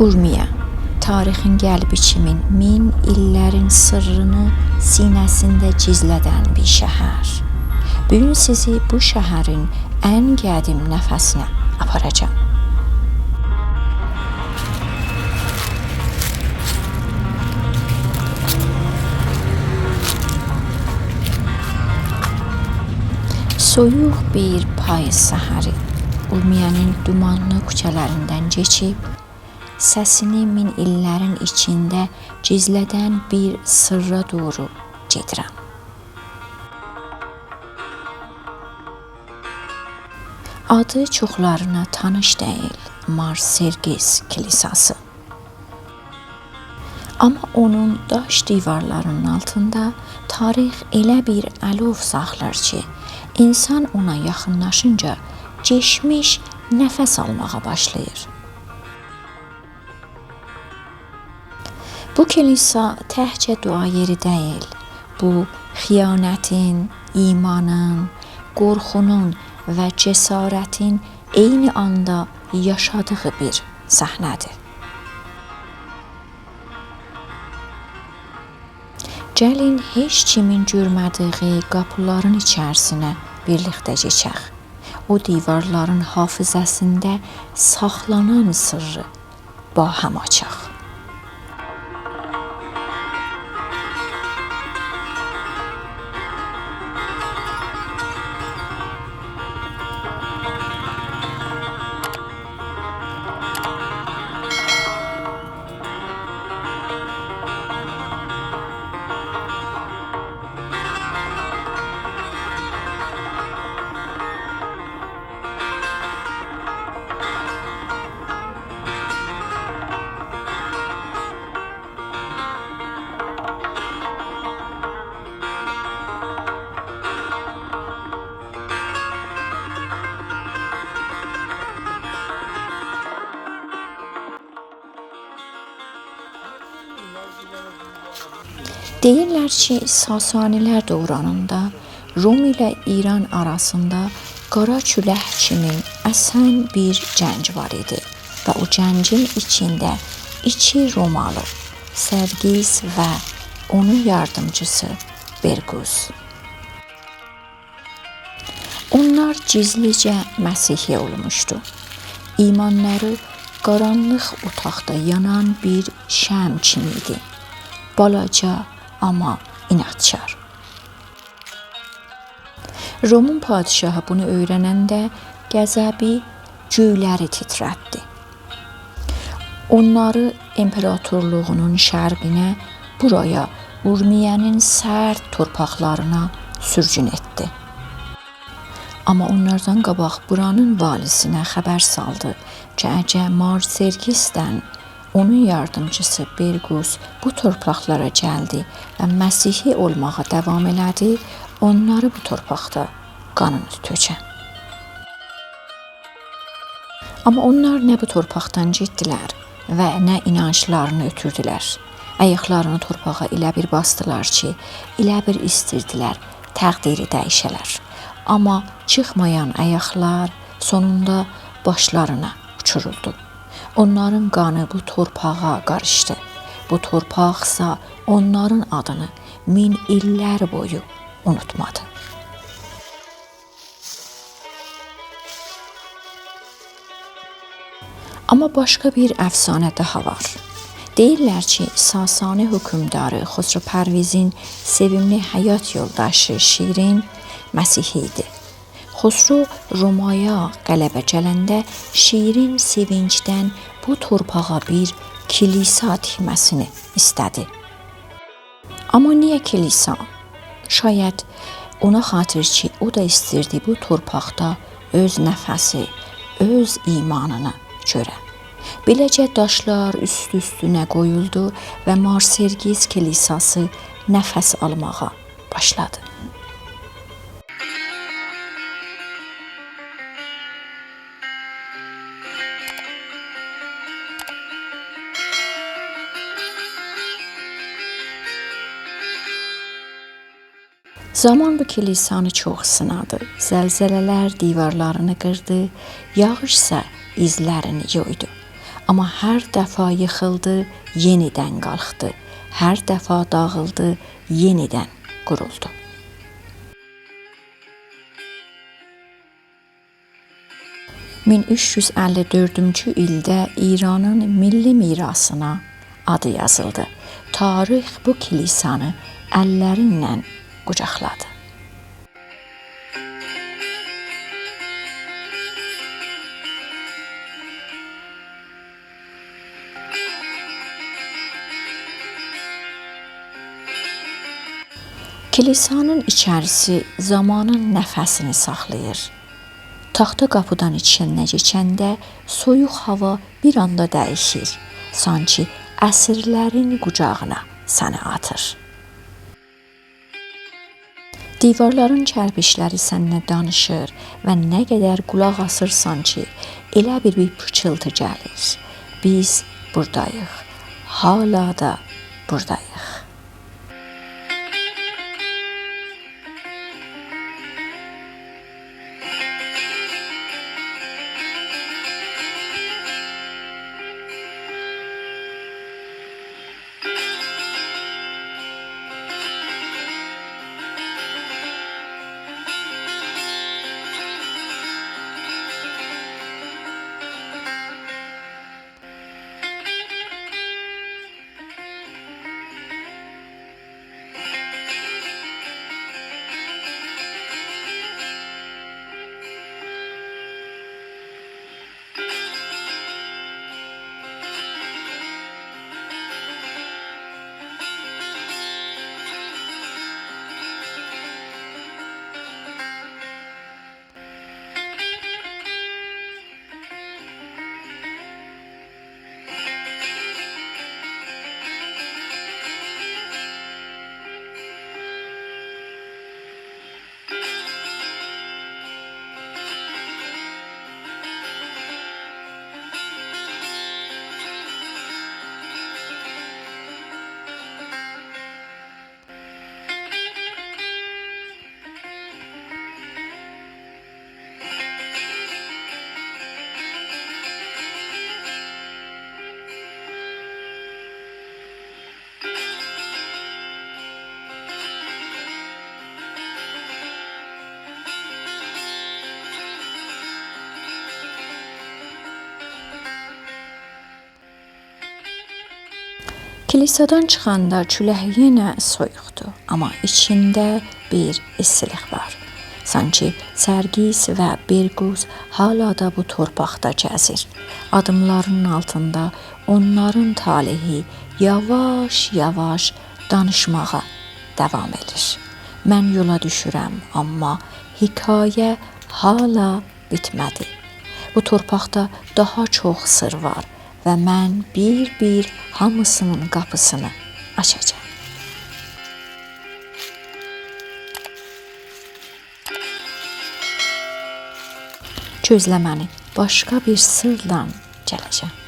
Urmiya, tarixin qəlbi kimin min illərin sırrını sinəsində gizlədən bir şəhər. Bugün sizi bu şəhərin ən qədim nəfəsinə aparacağım. Soyuq bir payız səhəri Urmiyanın dumanlı küçələrindən keçib, səsini min illərin içində gizlədən bir sırra doğru gedirəm. Adı çoxlarına tanış deyil, Marsergis Kilisası. Amma onun daş divarlarının altında tarix elə bir əlov saxlar ki, insan ona yaxınlaşınca geçmiş nəfəs almağa başlayır. Bu kilisa təhcə dua yeri deyil, bu xiyanətin, imanın, qorxunun və cəsarətin eyni anda yaşadığı bir səhnədir. Gəlin heç kimin görmədiyi qapıların içərisinə birlikdə keçək. O divarların hafizəsində saxlanan sırrı baham açaq. Deyirlər ki, Sasanilər dövranında Rum ilə İran arasında qara külək kimi əsən bir cəng var idi və o cəngin içində iki Romalı, Sergis və onun yardımcısı Bergus. Onlar gizlicə Məsihli olmuşdu. İmanları qaranlıq otaqda yanan bir şəm kimi idi. Balaca amma inadkar. Romun padişahı bunu öyrənəndə qəzəbi göyləri titrətdi. Onları imperatorluğunun şərqinə, buraya, Urmiyənin sərt torpaqlarına sürgün etdi. Amma onlardan qabaq buranın valisinə xəbər saldı ki, əgər Marsergisdən onun yardımcısı Bergus bu torpaqlara gəldi və Məsihli olmağa davam elədi, onları bu torpaqda qanını tökən. Amma onlar nə bu torpaqdan getdilər və nə inanclarını ötürdülər. Ayaqlarını torpağa elə bir basdılar ki, elə bir istirdilər təqdiri dəyişələr. Amma çıxmayan ayaqlar sonunda başlarına uçuruldu. Onların qanı bu torpağa qarışdı. Bu torpaqsa onların adını min illər boyu unutmadı. Amma başqa bir əfsanə daha var. Deyirlər ki, Sasani hökmdarı Xosro Pərvizin sevimli həyat yoldaşı Şirin Məsihli idi. Xosro Romaya qələbə gələndə Şirin sevincdən bu torpağa bir kilisa tikməsini istədi. Amma niyə kilisa? Şayət ona xatir ki, o da istirdi bu torpaqda öz nəfəsi, öz imanını görə. Beləcə daşlar üst-üstünə qoyuldu və Marsergis kilisası nəfəs almağa başladı. Zaman bu kilisanı çox sınadı. Zəlzələlər divarlarını qırdı, yağış isə izlərini yoydu. Amma hər dəfə yıxıldı, yenidən qalxdı. Hər dəfə dağıldı, yenidən quruldu. (1354-cü ildə İranın milli mirasına adı yazıldı. Tarix bu kilisanı əllərinlə qucaqladı. Kilisanın içərisi zamanın nəfəsini saxlayır. Taxta qapıdan içəndən keçəndə soyuq hava bir anda dəyişir. Sanki əsrlərin qucağına səni atır. Divarların kərpişləri səninlə danışır və nə qədər qulaq asırsan ki, elə bir pıçıltı gəlir. Biz buradayıq, hala da buradayıq. Kilisadan çıxanda külək yenə soyuqdur, amma içində bir istilik var. Sanki Sərgis və Berquz hala da bu torpaqda gəzir. Adımlarının altında onların talehi yavaş-yavaş danışmağa davam edir. Mən yola düşürəm, amma hekayə hala bitmədi. Bu torpaqda daha çox sır var və mən bir-bir hamısının qapısını açacağam. Gözlə məni, başqa bir sırla gələcəm.